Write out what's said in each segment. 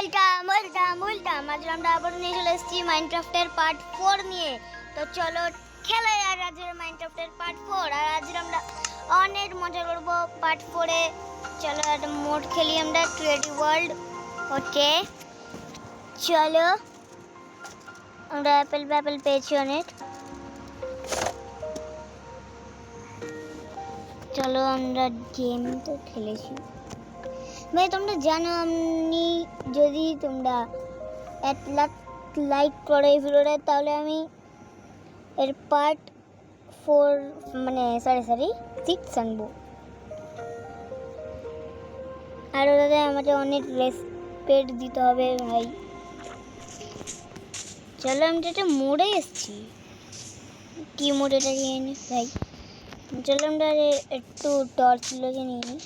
Welcome আজ আমরা আবার নিয়ে চলে এসেছি মাইনক্রাফটের পার্ট 4 নিয়ে। তো চলো খেলাই আর আজের মাইনক্রাফটের পার্ট 4। আর আজ আমরা অনেক মজা করব পার্ট 4 এ। চলো একটা মোড খেলি আমরা, ক্রিয়েটিভ ওয়ার্ল্ড। ওকে চলো, আমরা অ্যাপেল পেয়েছি অনেক। চলো আমরা গেম তো খেলেছি ভাই, তোমরা জানো আমি যদি তোমরা 1 লাখ লাইক করো এই ভিডিওটা, তাহলে আমি এর পার্ট 4 মানে সরি 6 আনবো। আর ওটাতে আমাকে অনেক রেসপেক্ট দিতে হবে ভাই। চলো আমি একটা মোড়ে এসেছি, কি মোড় এটা নিয়ে নি ভাই। চলো আমরা একটু টর্চ লোকে নিয়ে নিই।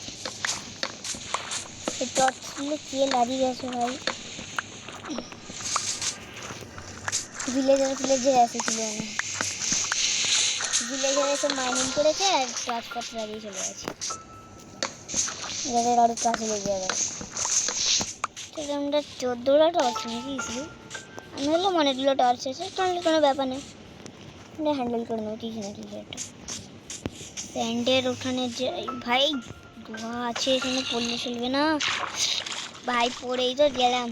টর্চ গুলো কে লাগিয়ে গেছে ভাই, ভিলেজার এসেছিল না, ভিলেজার এসে মাইনিং করেছে আর টর্চ লাগিয়ে চলে গেছে, যাদের আরো কাছে লেগে যাবে। তাহলে আমরা 14টা টর্চ নিয়ে গিয়েছি, আমি হলাম অনেকগুলো টর্চ আছে, তাহলে কোনো ব্যাপার নেই, আমরা হ্যান্ডেল করে নেবো। ঠিক আছে একটা স্যান্ডের ওখানে যে ভাই ধোয়া আছে, এখানে পড়লে চলবে না ভাই, পড়েই তো গেলাম।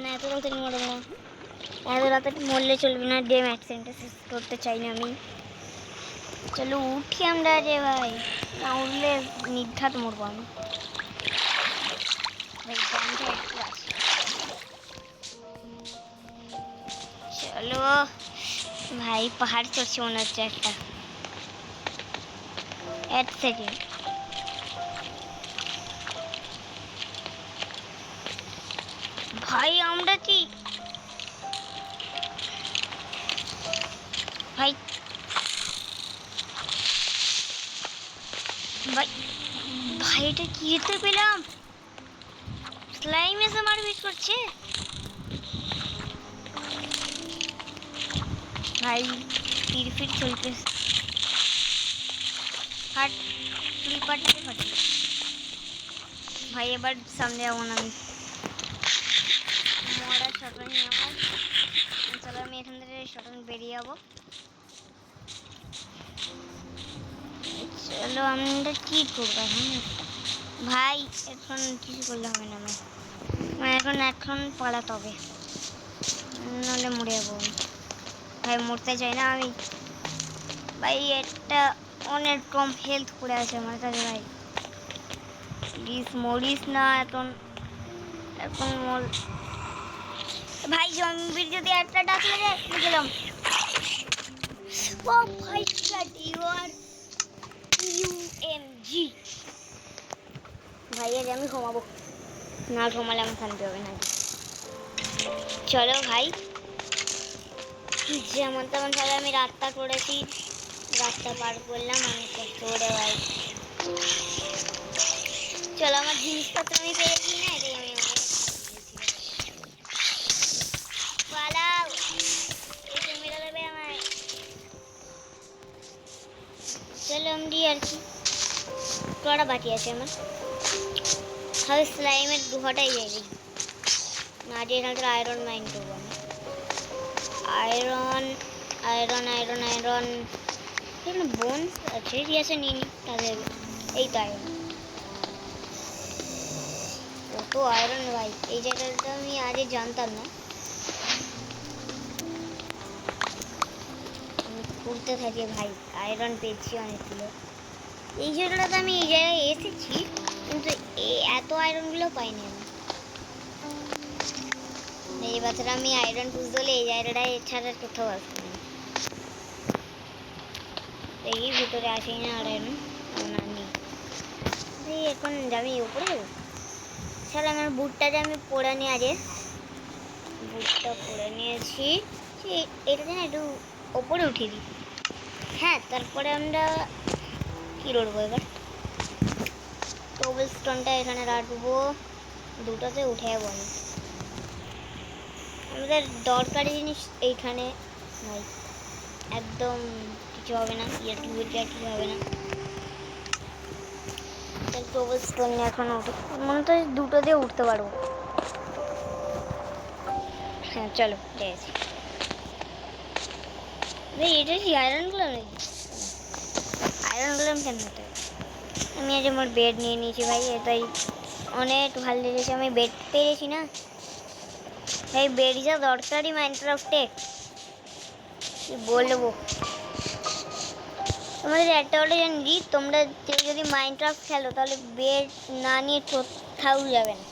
না এত রাতে মরবো না, এত রাতে মরলে চলবে না, গেম অ্যাক্সিডেন্টে শেষ করতে চাই না আমি। চলো উঠি আমরা রে ভাই, না উঠলে নির্ঘাত মরবো আমি ভাই। চলো ভাই, পাহাড় চড়ছে মনে হচ্ছে একটা। 1 সেকেন্ড ভাই, আমরা কি ভাই ভাই ভাই এটা কি যেতে পেলাম, স্লাইম এসে মারপিট করছে ভাই, ফির চলতে হাট ফ্লিপারটাকে ফাটি ভাই। এবার সামনে যাবো না আমি, মরা শটগানই আমার। চলো আমি এখান থেকে শটগান বেরিয়ে যাবো। চলো আমরা কি করবো এখন ভাই, এখন কিছু করলে হবে না আমার, এখন পালাতে হবে, নাহলে মরে যাবো ভাই। মরতে চাই না আমি ভাই, একটা অনেক কম হেলথ পড়ে আছে আমার কাছে ভাই, প্লিজ মরিস না এখন ভাই। জম্বির যদি একটা ডাক লাগে গেলাম। ও ভাই ইউএমজি ভাই, আজ আমি ঘুমাবো না, ঘুমালে আমার শান্তি হবে না। চলো ভাই, যেমন তেমন ভাবে আমি রাতটা করেছি, রাতটা পার করলাম অনেক কষ্ট করে ভাই। চলো আমার জিনিসপত্র আমি পেয়েছি না, এটাই আমি পালাও, এসে মেরে দেবে আমায়। চলো আমি আর কি কটা বাকি আছে আমার, হবে স্লাইমের গুহাটাই যাই না, যে এখানে আয়রন মাইন করবো আমি। আয়রন এখানে বোন আছে, ঠিক আছে নিয়ে নি তাদের। এই তো আয়রন, কত আয়রন ভাই, এই জায়গাটা আমি আগে জানতাম না। আমি ঘুরতে থাকি ভাই, আয়রন পেয়েছি অনেকগুলো। এই জায়গাটাতে আমি এই জায়গায় এসেছি, কিন্তু এত আয়রনগুলো পাইনি আমি। এই বছর আমি আয়রন খুঁজতে হলে এই জায়গাটায় ছাড়া কোথাও আসবো না। এই ভিতরে আসি না আয়রন না নেই, এখন আমি উপরে যাবো। ছাড়া আমার বুটটা যে আমি পরে নিয়ে আগে, বুটটা পরে নিয়েছি, এটা যেন একটু ওপরে উঠিয়ে দিই। হ্যাঁ, তারপরে আমরা কি রড়বো এবার, কোবল স্টোনটা এখানে রাখবো, দুটোতে উঠে যাবো আমি। আমাদের দরকারি জিনিস এইখানে ভাই, একদম কিছু হবে না, কিছু হবে না। কোবলস্টোন নিয়ে এখন উঠি, মনে তো দুটো দিয়ে উঠতে পারবো। হ্যাঁ চলো ঠিক আছে। ভাই এটা কি আয়রন গ্লাম নাকি? আয়রন গ্লাম কেন হতে? আমি আজ আমার বেড নিয়ে নিয়েছি ভাই, এটাই অনেক ভালো লেগেছে। আমি বেড পেয়েছি না ভাই, বেড যা দরকারি মাইনক্রাফটে কি বলবো। তোমাদের একটা বলে জানি, তোমরা কেউ যদি মাইনক্রাফট খেলো তাহলে বেড না নিয়ে কোথাও যাবে না।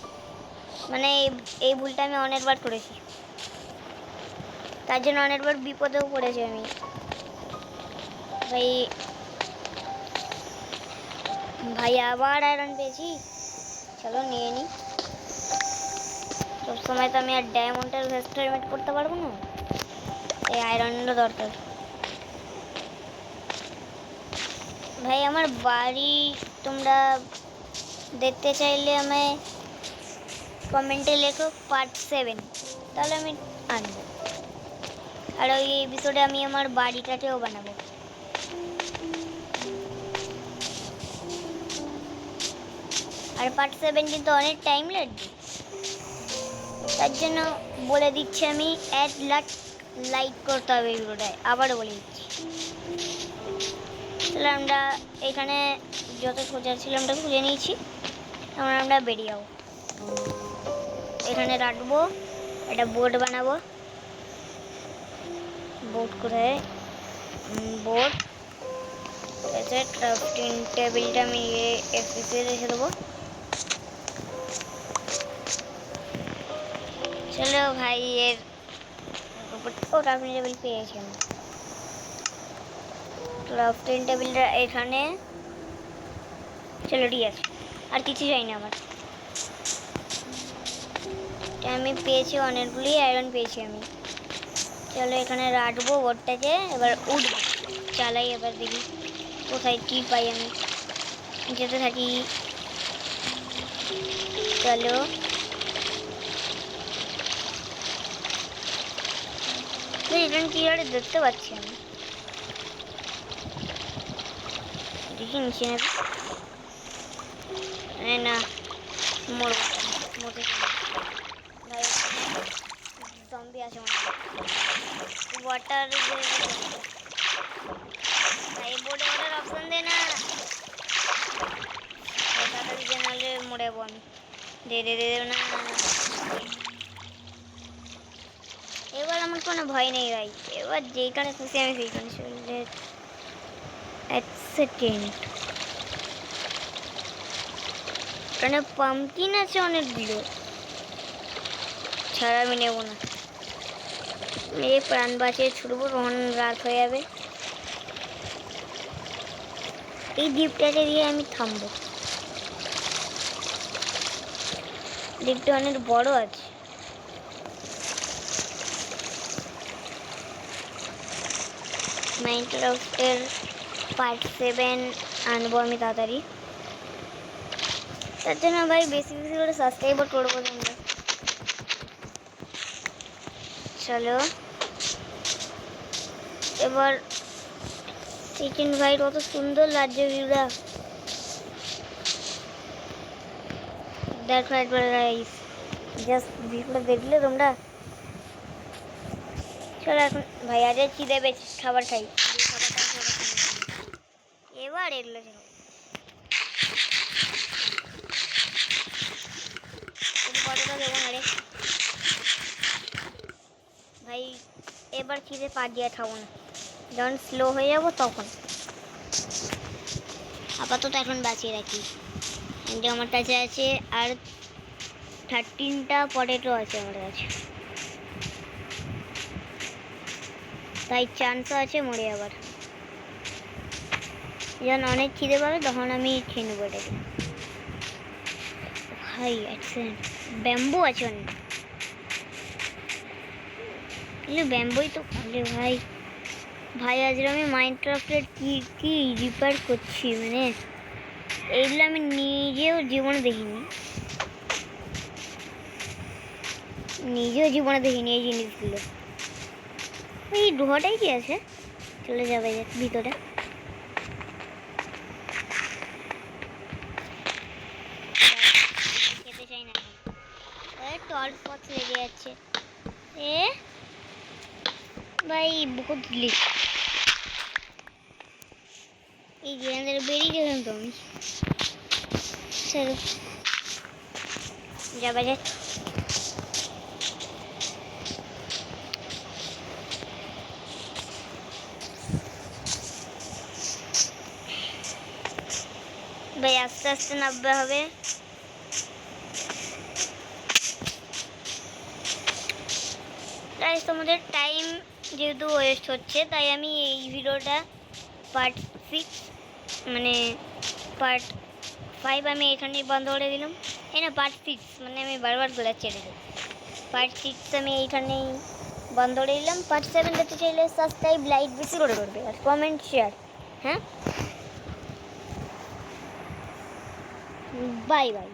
মানে এই ভুলটা আমি অনেকবার করেছি, তার জন্য অনেকবার বিপদেও পড়েছি আমি ভাই। ভাই আবার আয়রন পেয়েছি, চলো নিয়ে নিই। সবসময় তো আমি আর ডায়মন্ডের এক্সপেরিমেন্ট করতে পারবো না, এই আয়রনেরও দরকার। ভাই আমার বাড়ি তোমরা দেখতে চাইলে আমায় কমেন্টে লেখো পার্ট 7, তাহলে আমি আনবো। আর ওই এপিসোডে আমি আমার বাড়িটাকেও বানাবো। আর পার্ট 7 কিন্তু অনেক টাইম লাগবে, তার জন্য বলে দিচ্ছি আমি, লাইক করতে হবে ভিডিওটায়, আবারও বলে দিচ্ছি। তাহলে আমরা এখানে যত খোঁজা ছিল আমরা খুঁজে নিয়েছি, তখন আমরা বেরিয়ে যাবো। এখানে রাখবো, একটা বোর্ড বানাবো। বোর্ড কোথায়? বোর্ড আছে। ক্রাফটিং টেবিলটা আমি এফিসে রেখে দেবো। চলো ভাই, এর ক্রাফটিং টেবিল পেয়েছি আমি। ক্রাফটিং টেবিলটা এখানে, চলো ঠিক আছে, আর কিছু চাই না আমার। আমি পেয়েছি অনেকগুলি আয়রন পেয়েছি আমি। চলো এখানে রাখবো বোর্ডটাকে, এবার উঠবো, চালাই এবার দেখি কোথায় কি পাই। আমি যেতে থাকি, চলো। এখানে কি আর দেখতে পাচ্ছি আমি, দেখি নিচে না মরবো, মরতে ভাই জম্বি আছে মনে হয়। ওয়াটার ভাই বোর্ডে ওঠার অপশন দে না, তাড়াতাড়ি যে নাহলে মরে যাবো আমি। দে না। এবার আমার কোনো ভয় নেই ভাই, এবার যেখানে খুশি আমি সেইখানে চলে। এক সেকেন্ড, এখানে পাম্পকিন আছে অনেকগুলো, ছাড়া আমি নেবো না। মেরে প্রাণ বাঁচিয়ে ছুটবো, তখন রাত হয়ে যাবে। এই দ্বীপটাকে দিয়ে আমি থামবো, দ্বীপটা অনেক বড় আছে। মাইনক্রাফটের পার্ট 7 আনবো আমি তাড়াতাড়ি, তার জন্য ভাই বেশি বেশি করে সাবস্ক্রাইবও করবো তোমরা। চলো এবার চিকেন ভাই, কত সুন্দর লাগছে ভিউটা, দেখো একবার গাইস, জাস্ট ভিউটা দেখলে তোমরা। চলো এখন ভাই আজ খিদে পেয়েছে, খাবার খাই। এবার এগুলো কতটা দেবো না রে ভাই, এবার খিদে পা দিয়ে খাবো না, যখন স্লো হয়ে যাবো তখন। আপাতত এখন বাঁচিয়ে রাখি, কিন্তু আমার কাছে আছে আর 13টা পটেটো আছে আমার কাছে, তাই চান্সও আছে মরে যাবার। যখন অনেক খিদে পাবে তখন আমি খেয়ে নেবো এটাকে। ভাই অ্যাক্সিডেন্ট, ব্যাম্বু আছে অনেক, ব্যাম্বুই তো ভালো ভাই। ভাই আজ আমি মাইনক্রাফটের কি রিপেয়ার করছি, মানে এইগুলো আমি নিজেও জীবনে দেখিনি, এই জিনিসগুলো। এই ডোহাটাই কি আছে, চলে যাবে ভিতরে। তলপথ লেগে যাচ্ছে এ ভাই বহুত গ্লিচ এই গেন্দের বেরিয়ে গেলাম তো আমি চলো যাবা যাক ভাই আস্তে আস্তে নামতে হবে গাইস তোমাদের টাইম যেহেতু ওয়েস্ট হচ্ছে তাই আমি এই ভিডিওটা পার্ট 6 মানে পার্ট 5 আমি এখানেই বন্ধ করে দিলাম এই না পার্ট 6 মানে আমি বারবার বলে ছেড়ে দিই পার্ট 6 আমি এইখানেই বন্ধ করে দিলাম পার্ট 7 দেখতে চাইলে সাবস্ক্রাইব লাইক বেশি করে করবে আর কমেন্ট শেয়ার হ্যাঁ বাই বাই